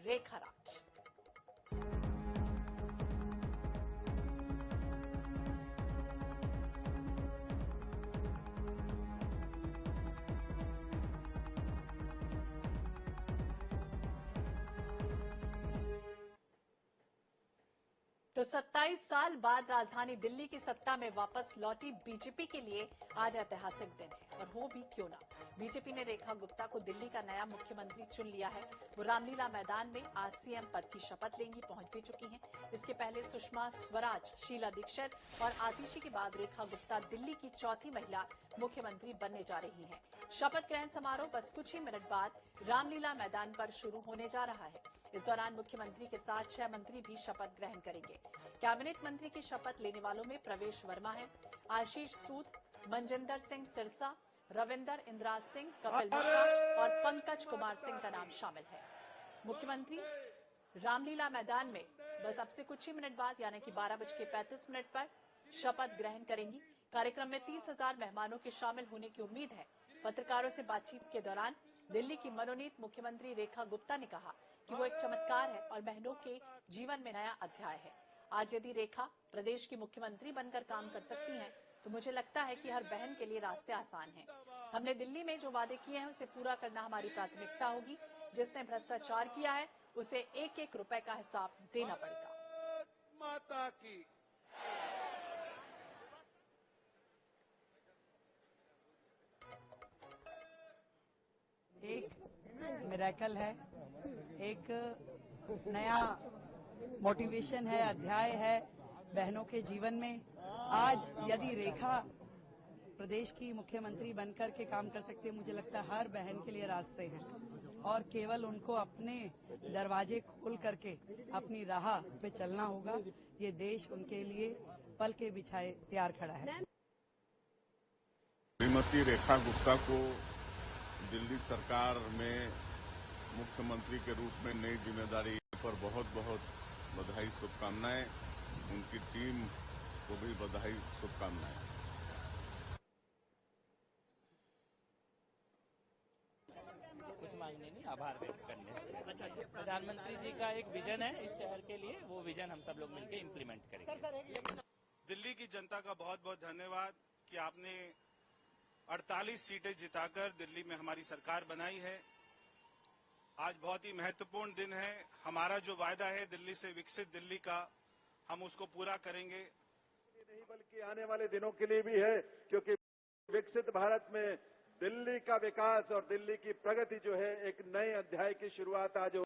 रेखा राज। तो 27 साल बाद राजधानी दिल्ली की सत्ता में वापस लौटी बीजेपी के लिए आज ऐतिहासिक दिन है, और हो भी क्यों ना। बीजेपी ने रेखा गुप्ता को दिल्ली का नया मुख्यमंत्री चुन लिया है। वो रामलीला मैदान में आज सीएम पद की शपथ लेंगी, पहुंच भी चुकी हैं। इसके पहले सुषमा स्वराज, शीला दीक्षित और आतिशी के बाद रेखा गुप्ता दिल्ली की चौथी महिला मुख्यमंत्री बनने जा रही हैं। शपथ ग्रहण समारोह बस कुछ ही मिनट बाद रामलीला मैदान पर शुरू होने जा रहा है। इस दौरान मुख्यमंत्री के साथ 6 मंत्री भी शपथ ग्रहण करेंगे। कैबिनेट मंत्री की शपथ लेने वालों में प्रवेश वर्मा है, आशीष सूद, मनजिंदर सिंह सिरसा, रविंदर इंद्राज सिंह, कपिल मिश्रा और पंकज कुमार सिंह का नाम शामिल है। मुख्यमंत्री रामलीला मैदान में बस अब से कुछ ही मिनट बाद यानी कि 12:35 पर शपथ ग्रहण करेंगी। कार्यक्रम में 30,000 मेहमानों के शामिल होने की उम्मीद है। पत्रकारों से बातचीत के दौरान दिल्ली की मनोनीत मुख्यमंत्री रेखा गुप्ता ने कहा कि वो एक चमत्कार है और बहनों के जीवन में नया अध्याय है। आज यदि रेखा प्रदेश की मुख्यमंत्री बनकर काम कर सकती हैं, तो मुझे लगता है कि हर बहन के लिए रास्ते आसान हैं। हमने दिल्ली में जो वादे किए हैं उसे पूरा करना हमारी प्राथमिकता होगी। जिसने भ्रष्टाचार किया है उसे एक-एक रुपए का हिसाब देना पड़ेगा। माता की एक मिरेकल है, एक नया मोटिवेशन है, अध्याय है बहनों के जीवन में। आज यदि रेखा प्रदेश की मुख्यमंत्री बनकर के काम कर सकती है, मुझे लगता है हर बहन के लिए रास्ते हैं और केवल उनको अपने दरवाजे खोल करके अपनी राह पे चलना होगा। ये देश उनके लिए पल के बिछाए तैयार खड़ा है। श्रीमती रेखा गुप्ता को दिल्ली सरकार में मुख्यमंत्री के रूप में नई जिम्मेदारी पर बहुत बहुत बधाई, शुभकामनाएं। उनकी टीम को भी बधाई, शुभकामनाएं। कुछ मांगने नहीं, आभार व्यक्त करने। प्रधानमंत्री जी का एक विजन है इस शहर के लिए, वो विजन हम सब लोग मिलकर इम्प्लीमेंट करेंगे। दिल्ली की जनता का बहुत बहुत धन्यवाद कि आपने 48 सीटें जिताकर दिल्ली में हमारी सरकार बनाई है। आज बहुत ही महत्वपूर्ण दिन है। हमारा जो वायदा है दिल्ली से विकसित दिल्ली का, हम उसको पूरा करेंगे। नहीं बल्कि आने वाले दिनों के लिए भी है, क्योंकि विकसित भारत में दिल्ली का विकास और दिल्ली की प्रगति जो है एक नए अध्याय की शुरुआत आज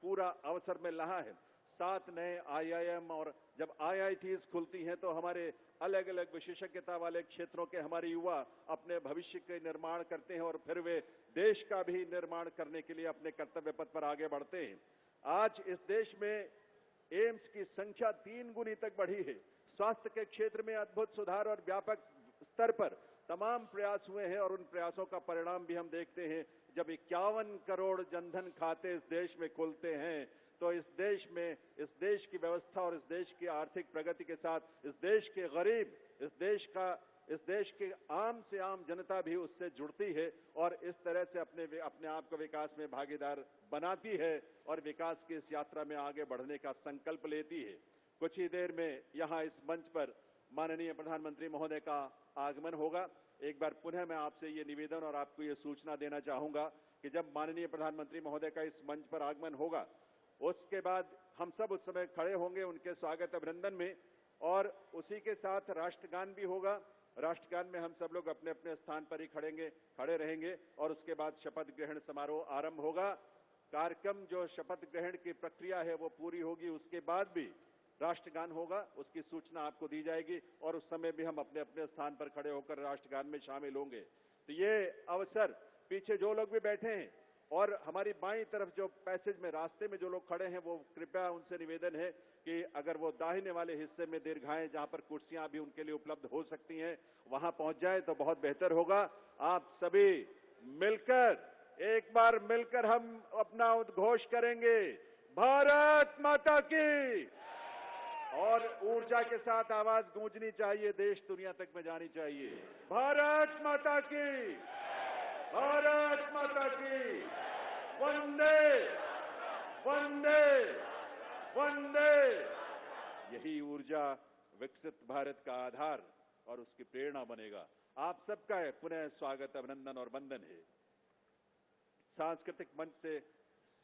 पूरा अवसर मिल रहा है। 7 नए आईआईएम और जब आईआईटीज खुलती हैं तो हमारे अलग अलग विशेषज्ञता वाले क्षेत्रों के हमारे युवा अपने भविष्य के निर्माण करते हैं और फिर वे देश का भी निर्माण करने के लिए अपने कर्तव्य पथ पर आगे बढ़ते हैं। आज इस देश में एम्स की संख्या 3 गुनी तक बढ़ी है। स्वास्थ्य के क्षेत्र में अद्भुत सुधार और व्यापक स्तर पर तमाम प्रयास हुए हैं और उन प्रयासों का परिणाम भी हम देखते हैं। जब 51 करोड़ जनधन खाते इस देश में खुलते हैं तो इस देश में, इस देश की व्यवस्था और इस देश की आर्थिक प्रगति के साथ इस देश के गरीब, इस देश के आम से आम जनता भी उससे जुड़ती है और इस तरह से अपने आप को विकास में भागीदार बनाती है और विकास की इस यात्रा में आगे बढ़ने का संकल्प लेती है। कुछ ही देर में यहां इस मंच पर माननीय प्रधानमंत्री महोदय का आगमन होगा। एक बार पुनः मैं आपसे ये निवेदन और आपको ये सूचना देना चाहूंगा कि जब माननीय प्रधानमंत्री महोदय का इस मंच पर आगमन होगा, उसके बाद हम सब उस समय खड़े होंगे उनके स्वागत अभिनंदन में और उसी के साथ राष्ट्रगान भी होगा। राष्ट्रगान में हम सब लोग अपने अपने स्थान पर ही खड़े रहेंगे और उसके बाद शपथ ग्रहण समारोह आरंभ होगा। कार्यक्रम जो शपथ ग्रहण की प्रक्रिया है वो पूरी होगी, उसके बाद भी राष्ट्रगान होगा, उसकी सूचना आपको दी जाएगी और उस समय भी हम अपने अपने स्थान पर खड़े होकर राष्ट्रगान में शामिल होंगे। तो ये अवसर, पीछे जो लोग भी बैठे हैं, और हमारी बाईं तरफ जो पैसेज में रास्ते में जो लोग खड़े हैं वो कृपया उनसे निवेदन है कि अगर वो दाहिने वाले हिस्से में दीर्घाएं जहां पर कुर्सियां भी उनके लिए उपलब्ध हो सकती हैं वहां पहुंच जाए तो बहुत बेहतर होगा। आप सभी मिलकर एक बार मिलकर हम अपना उद्घोष करेंगे, भारत माता की, और ऊर्जा के साथ आवाज गूंजनी चाहिए, देश दुनिया तक में जानी चाहिए। भारत माता की, भारत माता की, वंदे वंदे वंदे। यही ऊर्जा विकसित भारत का आधार और उसकी प्रेरणा बनेगा। आप सबका पुनः स्वागत, अभिनंदन और वंदन है। सांस्कृतिक मंच से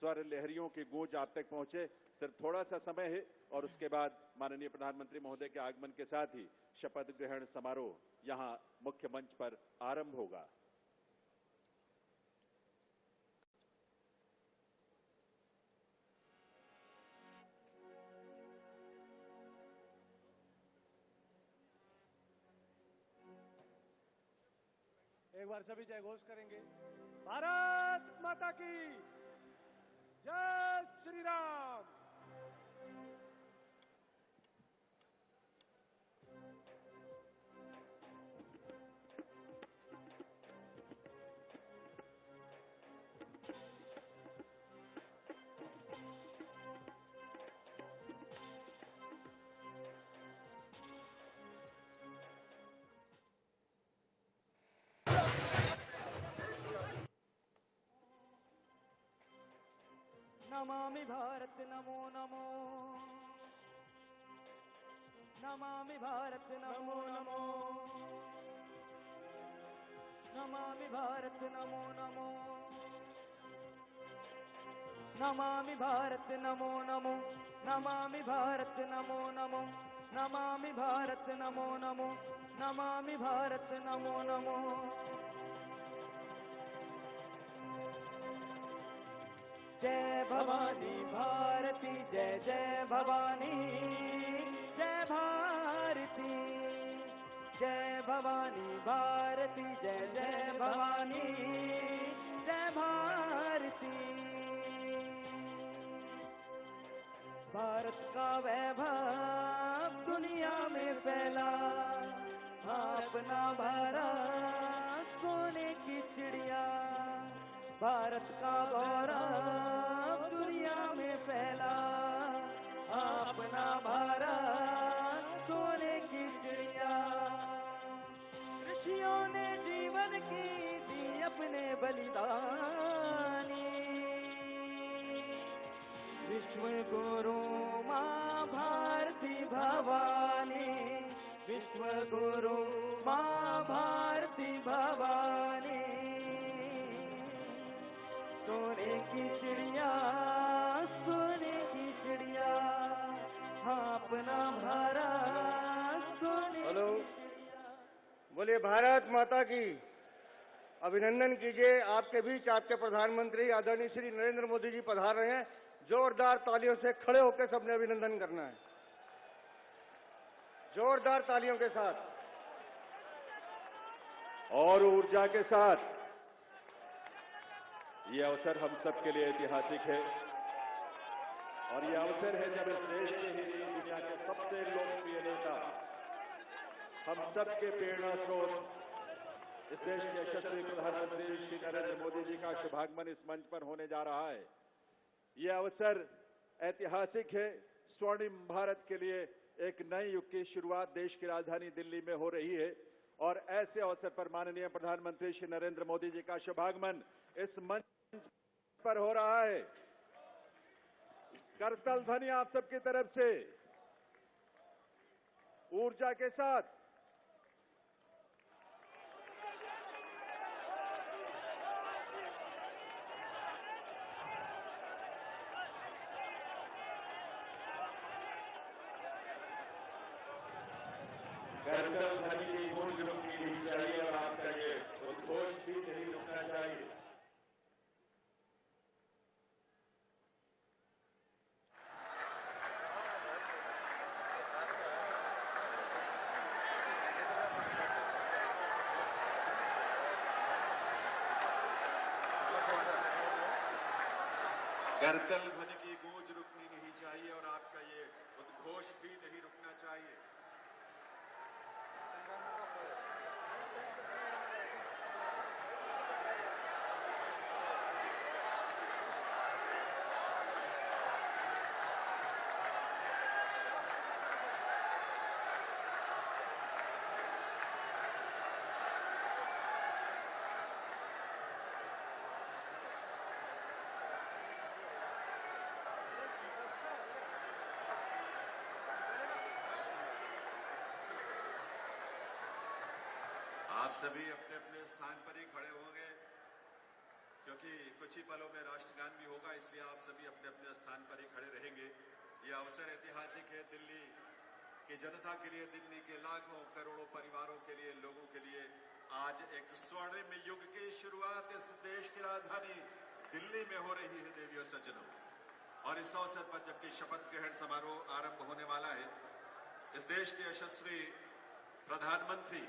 स्वर लहरियों की गूंज आप तक पहुंचे, सिर्फ थोड़ा सा समय है और उसके बाद माननीय प्रधानमंत्री महोदय के आगमन के साथ ही शपथ ग्रहण समारोह यहां मुख्य मंच पर आरंभ होगा। एक बार सभी जय घोष करेंगे, भारत माता की जय श्री राम। नमामि भारत नमो नमो, नमामि भारत नमो नमो, नमामि भारत नमो नमो, नमामि भारत नमो नमो, नमामि भारत नमो नमो, नमामि भारत नमो नमो, नमामि भारत नमो नमो। जय भवानी भारती, जय जय भवानी, जय भारती, जय भवानी भारती, जय जय भवानी, जय भारती। भारत का वैभव दुनिया में फैला, अपना भारत सोने की चिड़िया। भारत का गौरव दुनिया में फैला, अपना भारत सोने की चिड़िया। ऋषियों ने जीवन की दी अपने बलिदानी, विश्व गुरु माँ भारती भवानी, विश्व गुरु माँ भारती भवानी। सोने की चिड़िया, सोने की चिड़िया, हाँ अपना भारत सोने की चिड़िया। बोलिए भारत माता की। अभिनंदन कीजिए, आपके बीच आपके प्रधानमंत्री आदरणीय श्री नरेंद्र मोदी जी पधार रहे हैं। जोरदार तालियों से खड़े होकर सबने अभिनंदन करना है, जोरदार तालियों के साथ और ऊर्जा के साथ। ये अवसर हम सब के लिए ऐतिहासिक है और ये अवसर है जब इस देश के ही नहीं दुनिया के सबसे लोकप्रिय नेता, हम सब के प्रेरणा स्रोत, इस देश के यशस्वी प्रधानमंत्री श्री नरेंद्र मोदी जी का शुभागमन इस मंच पर होने जा रहा है। ये अवसर ऐतिहासिक है। स्वर्णिम भारत के लिए एक नए युग की शुरुआत देश की राजधानी दिल्ली में हो रही है और ऐसे अवसर पर माननीय प्रधानमंत्री श्री नरेंद्र मोदी जी का शुभागमन इस मंच पर हो रहा है। करतल ध्वनि आप सबकी तरफ से ऊर्जा के साथ। करतल ध्वनि की गूंज रुकनी चाहिए और आपका ये उद्घोष भी नहीं रुकना चाहिए। करतल ध्वनि की गूंज रुकनी नहीं चाहिए और आपका ये उद्घोष भी नहीं रुकना चाहिए। आप सभी अपने अपने स्थान पर ही खड़े होंगे क्योंकि कुछ ही पलों में राष्ट्रगान भी होगा, इसलिए आप सभी अपने अपने स्थान पर ही खड़े रहेंगे। ये अवसर ऐतिहासिक है दिल्ली की जनता के लिए, दिल्ली के लाखों करोड़ों परिवारों के लिए, लोगों के लिए। आज एक स्वर्णिम युग की शुरुआत इस देश की राजधानी दिल्ली में हो रही है देवियों सज्जनों। और इस अवसर पर जबकि शपथ ग्रहण समारोह आरंभ होने वाला है, इस देश के यशस्वी प्रधानमंत्री,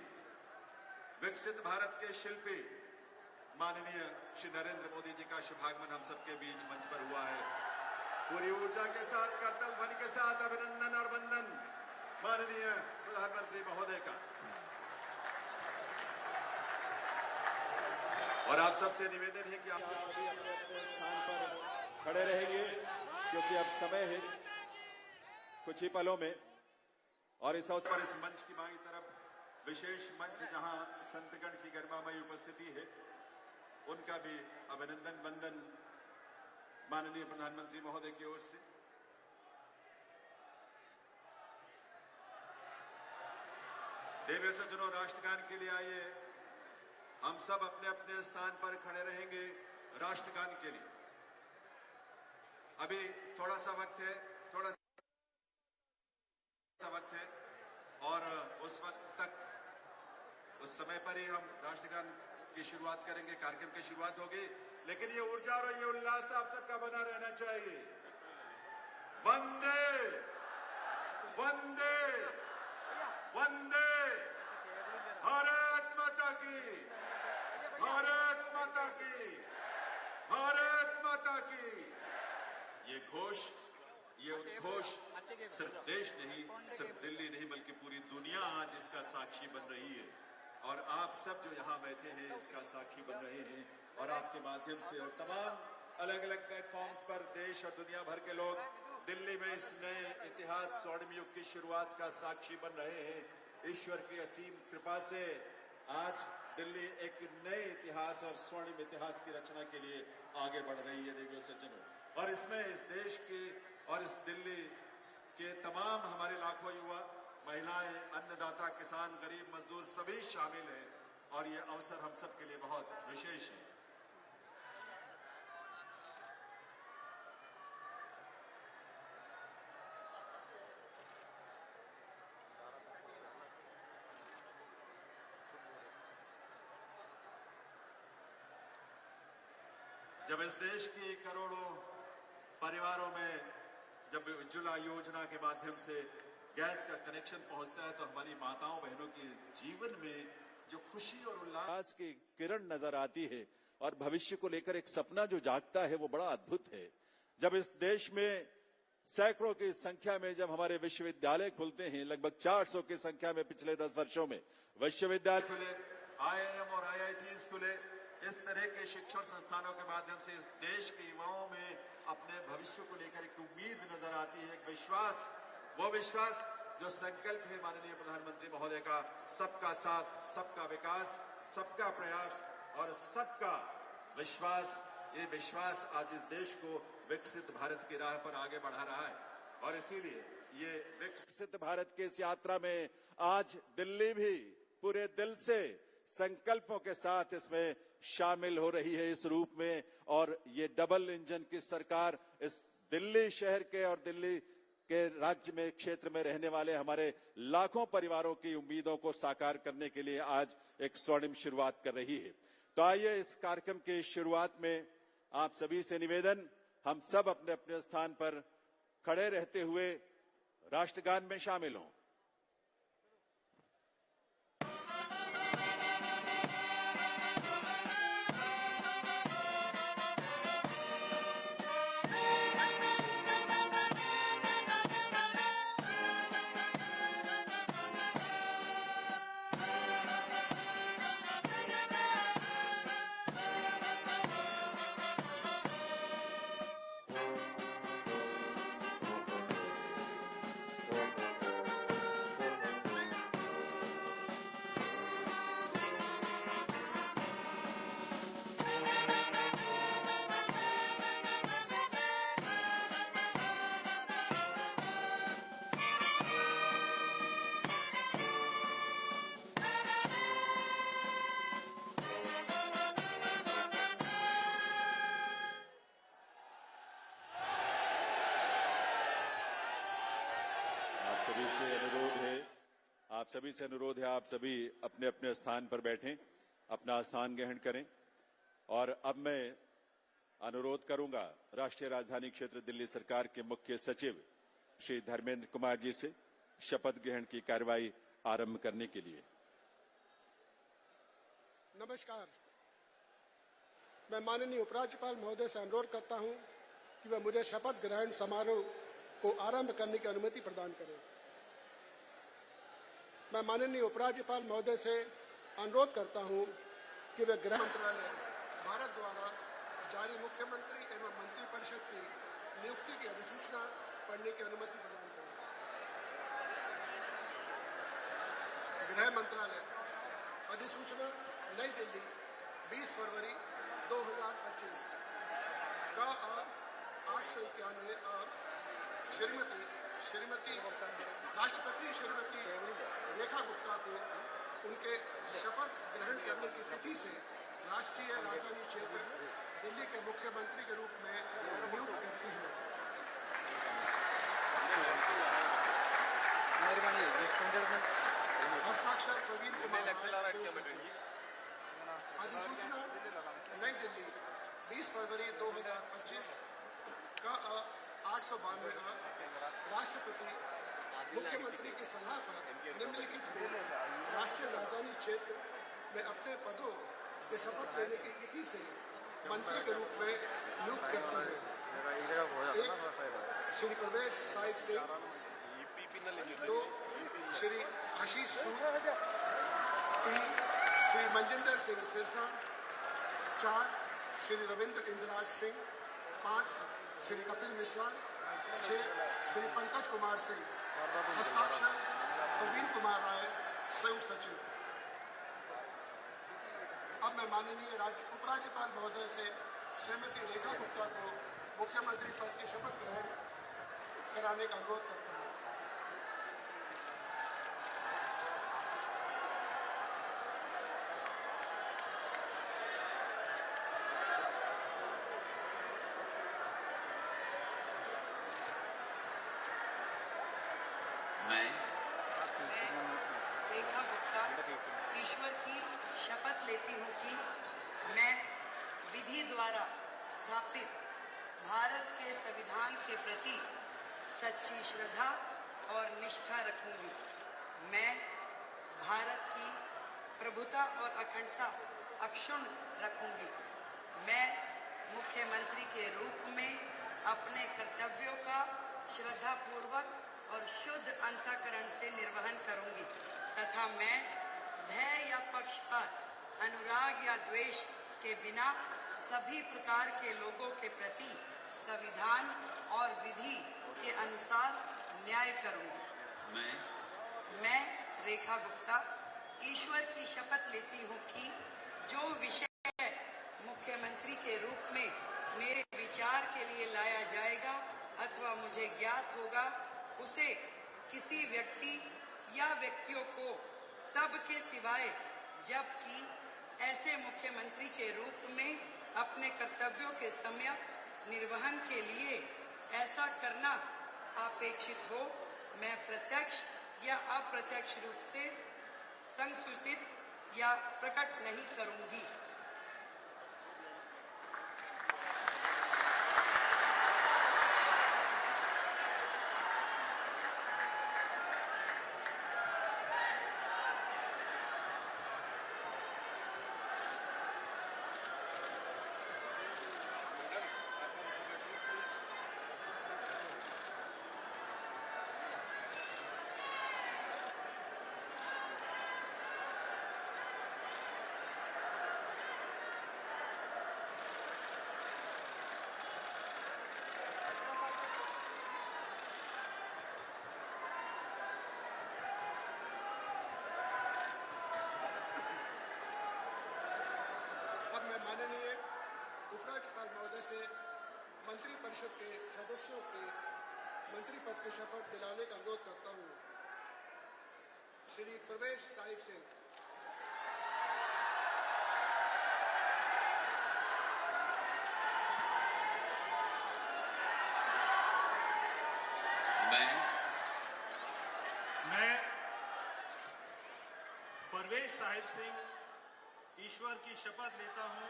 विकसित भारत के शिल्पी माननीय श्री नरेंद्र मोदी जी का शुभागमन हम सबके बीच मंच पर हुआ है। पूरी ऊर्जा के साथ, करतल ध्वनि के साथ अभिनंदन और वंदन माननीय प्रधानमंत्री महोदय का। और आप सबसे निवेदन है कि आप सभी अपने अपने स्थान पर खड़े रहेंगे क्योंकि अब समय है कुछ ही पलों में। और इस अवसर पर इस मंच की बाईं तरफ विशेष मंच जहां संतगण की गरिमामयी उपस्थिति है, उनका भी अभिनंदन वंदन माननीय प्रधानमंत्री महोदय की ओर से। देवियों सज्जनों, राष्ट्रगान के लिए आइए, हम सब अपने अपने स्थान पर खड़े रहेंगे राष्ट्रगान के लिए। अभी थोड़ा सा वक्त है, थोड़ा सा वक्त है और उस वक्त तक, उस समय पर ही हम राष्ट्रगान की शुरुआत करेंगे, कार्यक्रम की शुरुआत होगी। लेकिन ये ऊर्जा और ये उल्लास आप सबका बना रहना चाहिए। वंदे वंदे वंदे भारत माता की, भारत माता की, भारत माता की। ये घोष, ये उद्घोष सिर्फ देश नहीं, सिर्फ दिल्ली नहीं, बल्कि पूरी दुनिया आज इसका साक्षी बन रही है। और आप सब जो यहाँ बैठे हैं इसका साक्षी बन रहे हैं। और आपके माध्यम से और तमाम अलग अलग प्लेटफॉर्म्स पर देश और दुनिया भर के लोग दिल्ली में इस नए इतिहास, स्वर्णिम युग की शुरुआत का साक्षी बन रहे हैं। ईश्वर की असीम कृपा से आज दिल्ली एक नए इतिहास और स्वर्णिम इतिहास की रचना के लिए आगे बढ़ रही है देवियों सज्जनों। और इसमें इस देश की और इस दिल्ली के तमाम हमारे लाखों युवा, महिलाएं, अन्नदाता, किसान, गरीब, मजदूर सभी शामिल हैं। और ये अवसर हम सब के लिए बहुत विशेष है। जब इस देश की करोड़ों परिवारों में जब उज्ज्वला योजना के माध्यम से गैस का कनेक्शन पहुंचता है तो हमारी माताओं बहनों के जीवन में जो खुशी और उल्लास की किरण नजर आती है और भविष्य को लेकर एक सपना जो जागता है वो बड़ा अद्भुत है। जब इस देश में सैकड़ों की संख्या में जब हमारे विश्वविद्यालय खुलते हैं, लगभग 400 की संख्या में पिछले 10 वर्षों में विश्वविद्यालय खुले, IIM और IITs खुले, इस तरह के शिक्षण संस्थानों के माध्यम से इस देश के युवाओं में अपने भविष्य को लेकर एक उम्मीद नजर आती है, एक विश्वास। वो विश्वास जो संकल्प है माननीय प्रधानमंत्री महोदय का, सबका साथ, सबका विकास, सबका प्रयास और सबका विश्वास। ये विश्वास आज इस देश को विकसित भारत की राह पर आगे बढ़ा रहा है। और इसीलिए ये विकसित भारत की इस यात्रा में आज दिल्ली भी पूरे दिल से संकल्पों के साथ इसमें शामिल हो रही है इस रूप में। और ये डबल इंजन की सरकार इस दिल्ली शहर के और दिल्ली के राज्य में, क्षेत्र में रहने वाले हमारे लाखों परिवारों की उम्मीदों को साकार करने के लिए आज एक स्वर्णिम शुरुआत कर रही है। तो आइए इस कार्यक्रम की शुरुआत में आप सभी से निवेदन, हम सब अपने अपने स्थान पर खड़े रहते हुए राष्ट्रगान में शामिल हों। सभी से अनुरोध है, आप सभी अपने अपने स्थान पर बैठें, अपना स्थान ग्रहण करें। और अब मैं अनुरोध करूंगा राष्ट्रीय राजधानी क्षेत्र दिल्ली सरकार के मुख्य सचिव श्री धर्मेंद्र कुमार जी से शपथ ग्रहण की कार्रवाई आरंभ करने के लिए। नमस्कार, मैं माननीय उपराज्यपाल महोदय से अनुरोध करता हूं कि वह मुझे शपथ ग्रहण समारोह को आरंभ करने की अनुमति प्रदान करें। मैं माननीय उपराज्यपाल महोदय से अनुरोध करता हूं कि वे गृह मंत्रालय भारत द्वारा जारी मुख्यमंत्री एवं मंत्रिपरिषद की नियुक्ति की अधिसूचना पढ़ने की अनुमति प्रदान करें। गृह मंत्रालय अधिसूचना नई दिल्ली 20 फरवरी 2025 का 891 श्रीमती राष्ट्रपति श्रीमती रेखा गुप्ता को उनके शपथ ग्रहण करने की तिथि से राष्ट्रीय राजधानी क्षेत्र दिल्ली के मुख्यमंत्री के रूप में नियुक्त करती है। हस्ताक्षर प्रवीण कुमार। अधिसूचना नई दिल्ली 20 फरवरी 2025 का 892 राष्ट्रपति मुख्यमंत्री की सलाह पर निम्नलिखित में राष्ट्रीय राजधानी क्षेत्र में अपने पदों के शपथ लेने की तिथि से मंत्री के रूप में नियुक्त करती है। 1 श्री प्रवेश साहिब सिंह, 2 श्री आशीष सूद, 3 श्री मनजिंदर सिंह सिरसा, 4 श्री रविंद्र इंद्रराज सिंह, 5 श्री कपिल मिश्रा, 6 श्री पंकज कुमार सिंह। हस्ताक्षर प्रवीण कुमार राय, संयुक्त सचिव। अब मैं माननीय उपराज्यपाल महोदय से श्रीमती रेखा गुप्ता को मुख्यमंत्री पद की शपथ ग्रहण कराने का अनुरोध करता हूं। मैं रेखा गुप्ता ईश्वर की शपथ लेती हूँ कि मैं विधि द्वारा स्थापित भारत के संविधान के प्रति सच्ची श्रद्धा और निष्ठा रखूंगी। मैं भारत की प्रभुता और अखंडता अक्षुण्ण रखूंगी। मैं मुख्यमंत्री के रूप में अपने कर्तव्यों का श्रद्धापूर्वक और शुद्ध अंतःकरण से निर्वहन करूंगी तथा मैं भय या पक्षपात, अनुराग या द्वेष के बिना सभी प्रकार के लोगों के प्रति संविधान और विधि के अनुसार न्याय करूंगी। मैं रेखा गुप्ता ईश्वर की शपथ लेती हूँ कि जो विषय मुख्यमंत्री के रूप में मेरे विचार के लिए लाया जाएगा अथवा मुझे ज्ञात होगा, उसे किसी व्यक्ति या व्यक्तियों को तब के सिवाय जबकि ऐसे मुख्यमंत्री के रूप में अपने कर्तव्यों के समय निर्वहन के लिए ऐसा करना अपेक्षित हो, मैं प्रत्यक्ष या अप्रत्यक्ष रूप से संसूचित या प्रकट नहीं करूंगी। माननीय उपराज्यपाल महोदय से मंत्रिपरिषद के सदस्यों के मंत्री पद की शपथ दिलाने का अनुरोध करता हूं। श्री प्रवेश साहिब सिंह। मैं साहिब सिंह ईश्वर की शपथ लेता हूं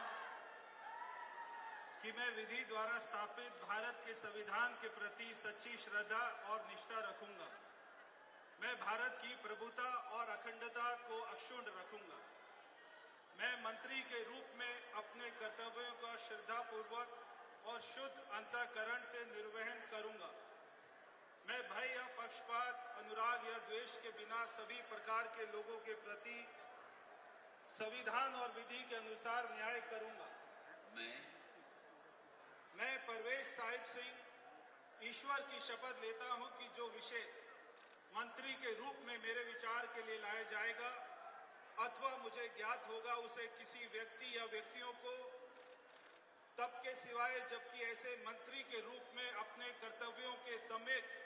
कि मैं विधि द्वारा स्थापित भारत के संविधान के प्रति सच्ची श्रद्धा और निष्ठा रखूंगा। मैं भारत की प्रभुता और अखंडता को अक्षुण्ण रखूंगा। मैं मंत्री के रूप में अपने कर्तव्यों का श्रद्धापूर्वक और शुद्ध अंतःकरण से निर्वहन करूंगा। मैं भय या पक्षपात, अनुराग या द्वेष के बिना सभी प्रकार के लोगों के प्रति संविधान और विधि के अनुसार न्याय करूंगा। मैं परवेश साहिब सिंह ईश्वर की शपथ लेता हूं कि जो विषय मंत्री के रूप में मेरे विचार के लिए लाया जाएगा अथवा मुझे ज्ञात होगा, उसे किसी व्यक्ति या व्यक्तियों को तब के सिवाय जबकि ऐसे मंत्री के रूप में अपने कर्तव्यों के समेत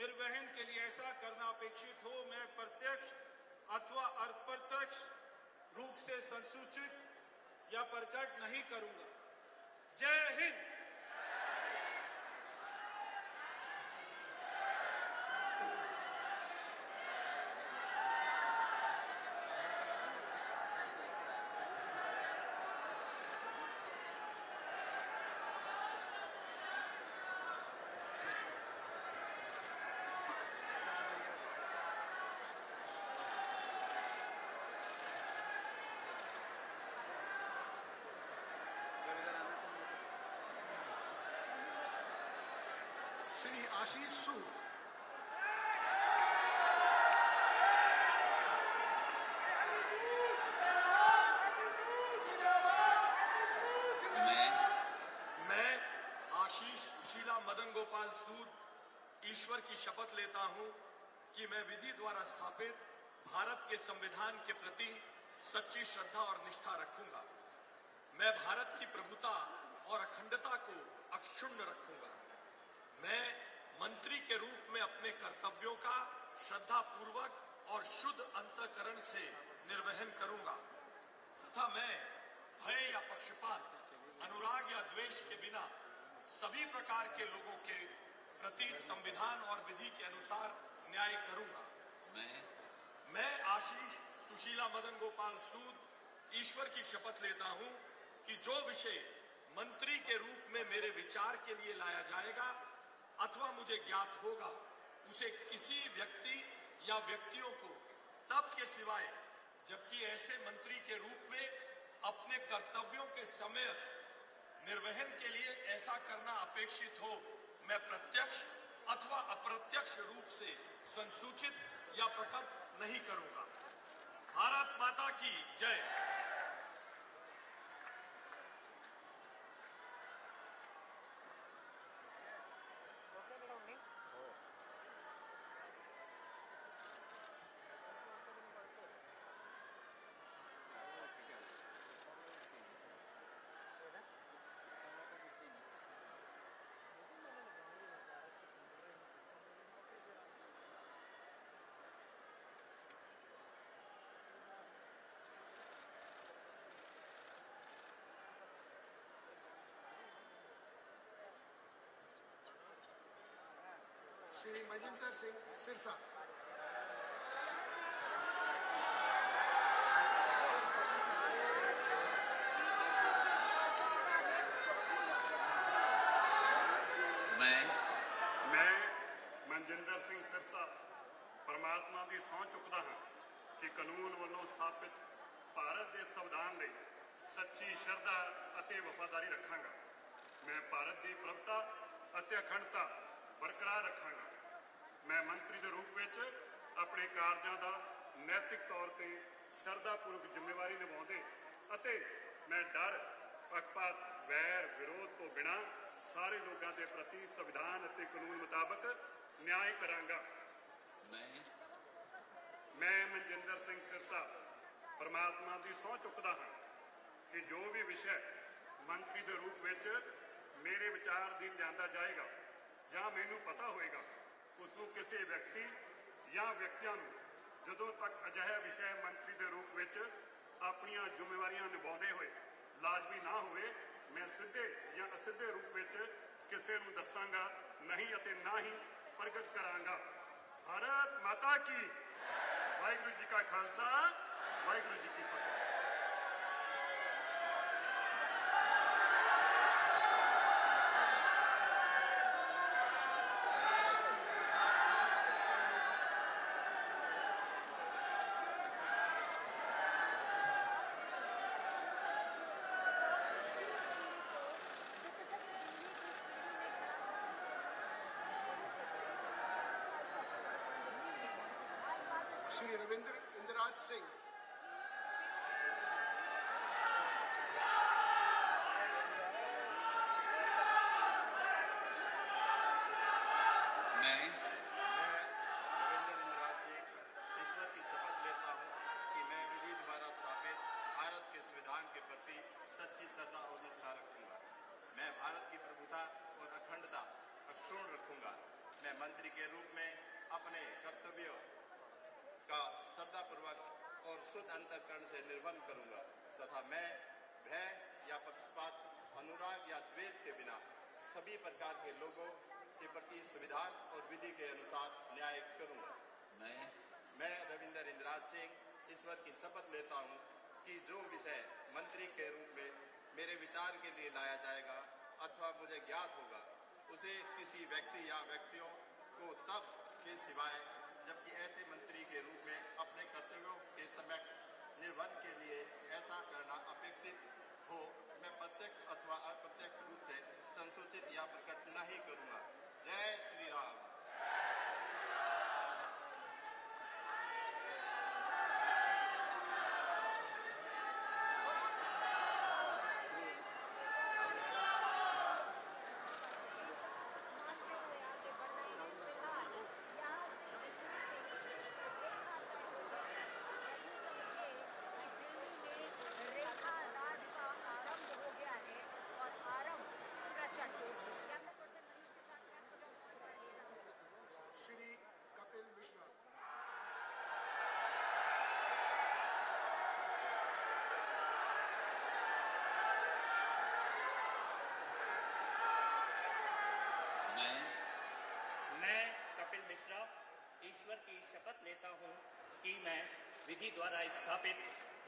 निर्वहन के लिए ऐसा करना अपेक्षित हो, मैं प्रत्यक्ष अथवा अप्रत्यक्ष रूप से संसूचित या प्रकट नहीं करूंगा। जय हिंद। श्री आशीष सूद। मैं आशीष सुशीला मदन गोपाल सूद ईश्वर की शपथ लेता हूं कि मैं विधि द्वारा स्थापित भारत के संविधान के प्रति सच्ची श्रद्धा और निष्ठा रखूंगा। मैं भारत की प्रभुता और अखंडता को अक्षुण्ण रखूंगा। मैं मंत्री के रूप में अपने कर्तव्यों का श्रद्धापूर्वक और शुद्ध अंतःकरण से निर्वहन करूंगा तथा मैं भय या पक्षपात, अनुराग या द्वेष के बिना सभी प्रकार के लोगों के प्रति संविधान और विधि के अनुसार न्याय करूंगा। मैं आशीष सुशीला मदन गोपाल सूद ईश्वर की शपथ लेता हूं कि जो विषय मंत्री के रूप में मेरे विचार के लिए लाया जाएगा अथवा मुझे ज्ञात होगा, उसे किसी व्यक्ति या व्यक्तियों को तब के सिवाय जबकि ऐसे मंत्री के रूप में अपने कर्तव्यों के समेत निर्वहन के लिए ऐसा करना अपेक्षित हो, मैं प्रत्यक्ष अथवा अप्रत्यक्ष रूप से संसूचित या प्रकट नहीं करूंगा। भारत माता की जय। श्री मजिंदर सिंह सिरसा। मैं मनजिंदर सिंह सिरसा परमात्मा की सौं चुकता हाँ कि कानून वालों स्थापित भारत के संविधान में सच्ची श्रद्धा और वफादारी रखांगा। मैं भारत की प्रभुता और अखंडता बरकरार रखांगा। मैं मंत्री के रूप में अपने कार्यों का नैतिक तौर पर श्रद्धापूर्वक जिम्मेवारी निभाते अते मैं डर, पक्षपात, वैर, विरोध तो बिना सारे लोगों के प्रति संविधान और कानून मुताबक न्याय करांगा। मैं मनजिंदर सिंह सिरसा परमात्मा की सौं चुकता हाँ कि जो भी विषय मंत्री के रूप में मेरे विचार दिन लिया जाएगा या मैनू पता होएगा, उसनों किसी व्यक्ति या व्यक्तियों जदों तक अजिहा विषय मंत्री के रूप में अपनियां जिम्मेवारियां निभाते हुए लाजमी ना होवे, मैं सीधे या असीधे रूप में किसी नूं दसांगा नहीं अते ना ही प्रगट करांगा। भारत माता की। वाहिगुरू जी का खालसा। वाहिगुरु जी की फतेह। श्री रविंद्र इंदिराज सिंह। मैं रविंद्र इंदिराज सिंह ईश्वर की शपथ लेता हूं कि मैं विधि द्वारा स्थापित भारत के संविधान के प्रति सच्ची श्रद्धा और निष्ठा रखूंगा। मैं भारत की प्रभुता और अखंडता अक्षुण्ण रखूंगा। मैं मंत्री के रूप में अपने कर्तव्यों का श्रद्धापूर्वक और शुद्ध अंतःकरण से निर्वहन करूंगा तथा मैं भय या पक्षपात, अनुराग या द्वेष के बिना सभी प्रकार के लोगों के प्रति संविधान और विधि के अनुसार न्याय करूंगा। मैं रविंद्र इंदिराज सिंह ईश्वर की शपथ लेता हूं कि जो विषय मंत्री के रूप में मेरे विचार के लिए लाया जाएगा अथवा मुझे ज्ञात होगा उसे किसी व्यक्ति या व्यक्तियों को तब के सिवाय जबकि ऐसे मंत्री के रूप में अपने कर्तव्यों के समय निर्वहन के लिए ऐसा करना अपेक्षित हो मैं प्रत्यक्ष अथवा अप्रत्यक्ष रूप से संसूचित या प्रकट नहीं करूंगा। जय श्री राम। श्री कपिल मिश्रा। मैं कपिल मिश्रा ईश्वर की शपथ लेता हूं कि मैं विधि द्वारा स्थापित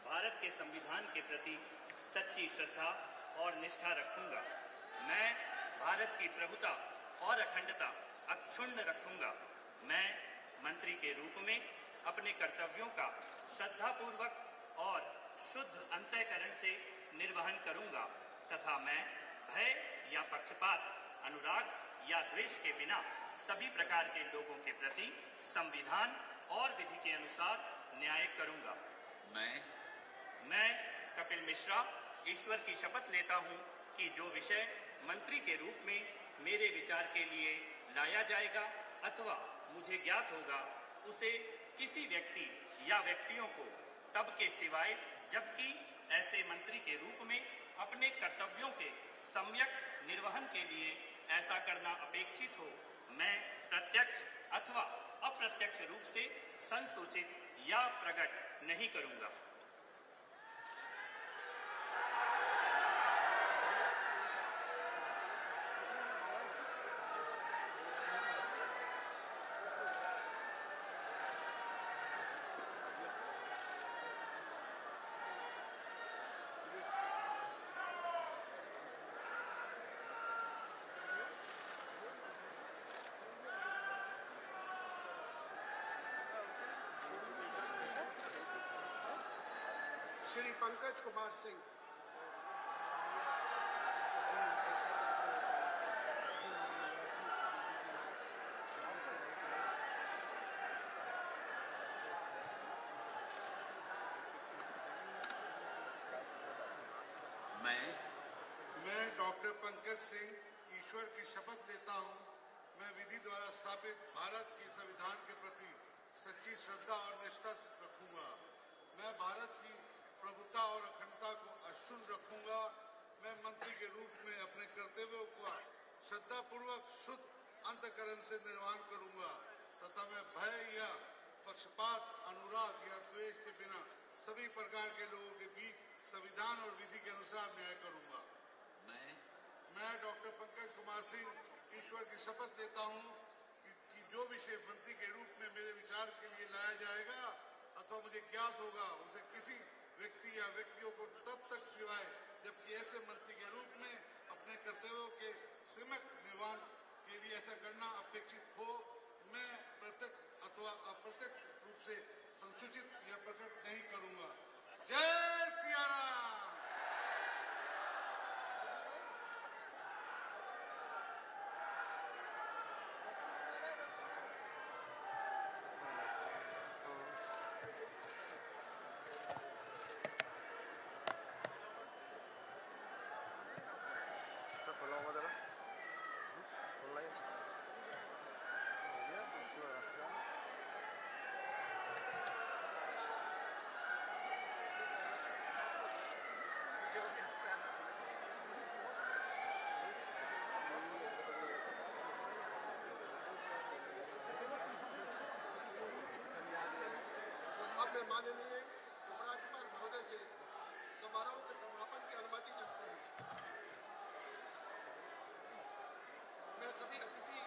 भारत के संविधान के प्रति सच्ची श्रद्धा और निष्ठा रखूंगा। मैं भारत की प्रभुता और अखंडता अक्षुण्ण रखूंगा। मैं मंत्री के रूप में अपने कर्तव्यों का श्रद्धापूर्वक और शुद्ध अंतःकरण से निर्वहन करूंगा तथा मैं भय या पक्षपात, अनुराग या द्वेष के बिना सभी प्रकार के लोगों के प्रति संविधान और विधि के अनुसार न्याय करूंगा। मैं कपिल मिश्रा ईश्वर की शपथ लेता हूं कि जो विषय मंत्री के रूप में मेरे विचार के लिए लाया जाएगा अथवा मुझे ज्ञात होगा उसे किसी व्यक्ति या व्यक्तियों को तब के सिवाय जबकि ऐसे मंत्री के रूप में अपने कर्तव्यों के सम्यक निर्वहन के लिए ऐसा करना अपेक्षित हो मैं प्रत्यक्ष अथवा अप्रत्यक्ष रूप से संसूचित या प्रकट नहीं करूंगा। श्री पंकज कुमार सिंह। मैं डॉक्टर पंकज सिंह ईश्वर की शपथ लेता हूं मैं विधि द्वारा स्थापित भारत के संविधान के प्रति सच्ची श्रद्धा और निष्ठा रखूंगा। मैं भारत की प्रभुता और अखंडता को अक्षुण्ण रखूंगा। मैं मंत्री के रूप में अपने कर्तव्यों को श्रद्धापूर्वक शुद्ध अंतःकरण से निर्वहन करूंगा तथा मैं भय या पक्षपात, अनुराग या द्वेष के बिना सभी प्रकार के लोगों के बीच संविधान और विधि के अनुसार न्याय करूंगा। मैं डॉक्टर पंकज कुमार सिंह ईश्वर की शपथ लेता हूं कि जो विषय मंत्री के रूप में मेरे विचार के लिए लाया जाएगा अथवा मुझे ज्ञात होगा उसे किसी व्यक्ति या व्यक्तियों को तब तक सिवाय जबकि ऐसे मंत्री के रूप में अपने कर्तव्यों के सीमित निर्वहन के लिए ऐसा करना अपेक्षित हो, मैं प्रत्यक्ष अथवा अप्रत्यक्ष रूप से संसूचित या प्रकट नहीं करूंगा। जय सिया राम। अब मैं माननीय उपराज्यपाल महोदय से समारोह के समापन की अनुमति चाहता हूँ। मैं सभी अतिथि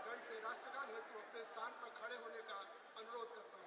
गण से राष्ट्रगान हेतु अपने स्थान पर खड़े होने का अनुरोध करता हूँ।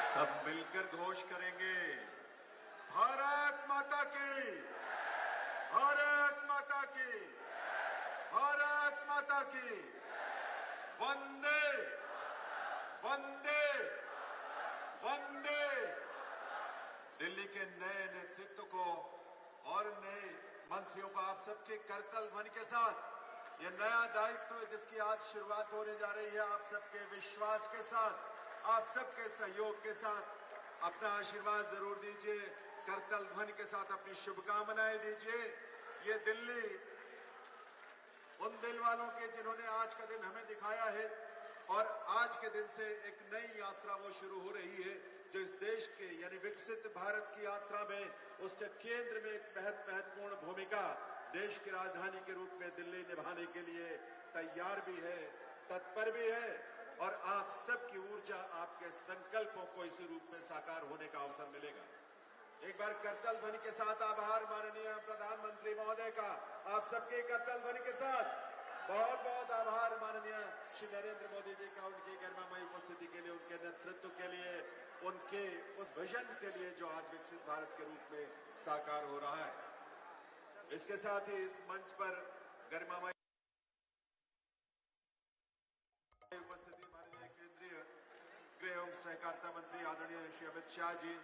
सब मिलकर घोष करेंगे, भारत माता की, भारत माता की, भारत माता की, वंदे वंदे वंदे। दिल्ली के नए नेतृत्व को और नए मंत्रियों को आप सबके करतल ध्वनि के साथ ये नया दायित्व जिसकी आज शुरुआत होने जा रही है, आप सबके विश्वास के साथ, आप सबके सहयोग के साथ अपना आशीर्वाद जरूर दीजिए, करतल ध्वनि के साथ अपनी शुभकामनाएं दीजिए। ये दिल्ली उन दिल वालों के जिन्होंने आज का दिन हमें दिखाया है और आज के दिन से एक नई यात्रा वो शुरू हो रही है जो इस देश के यानी विकसित भारत की यात्रा में उसके केंद्र में एक महत्वपूर्ण भूमिका देश की राजधानी के रूप में दिल्ली निभाने के लिए तैयार भी है, तत्पर भी है और आप सबकी ऊर्जा, आपके संकल्पों को इसी रूप में साकार होने का अवसर मिलेगा। एक बार करतल ध्वनि के साथ आभार माननीय प्रधानमंत्री महोदय का, आप सबके करतल ध्वनि के साथ बहुत बहुत आभार माननीय श्री नरेंद्र मोदी जी का, उनकी गरिमामयी उपस्थिति के लिए, उनके नेतृत्व के लिए, उनके उस विजन के लिए जो आज विकसित भारत के रूप में साकार हो रहा है। इसके साथ ही इस मंच पर गरिमामयी उपस्थिति माननीय केंद्रीय गृह एवं सहकारिता मंत्री आदरणीय श्री अमित शाह जी,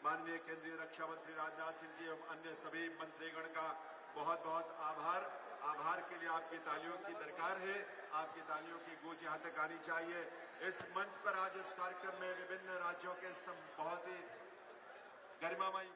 माननीय केंद्रीय रक्षा मंत्री राजनाथ सिंह जी एवं अन्य सभी मंत्रीगण का बहुत बहुत आभार। आभार के लिए आपकी तालियों की दरकार है, आपकी तालियों की गूंज यहाँ तक आनी चाहिए। इस मंच पर आज इस कार्यक्रम में विभिन्न राज्यों के बहुत ही गरिमामयी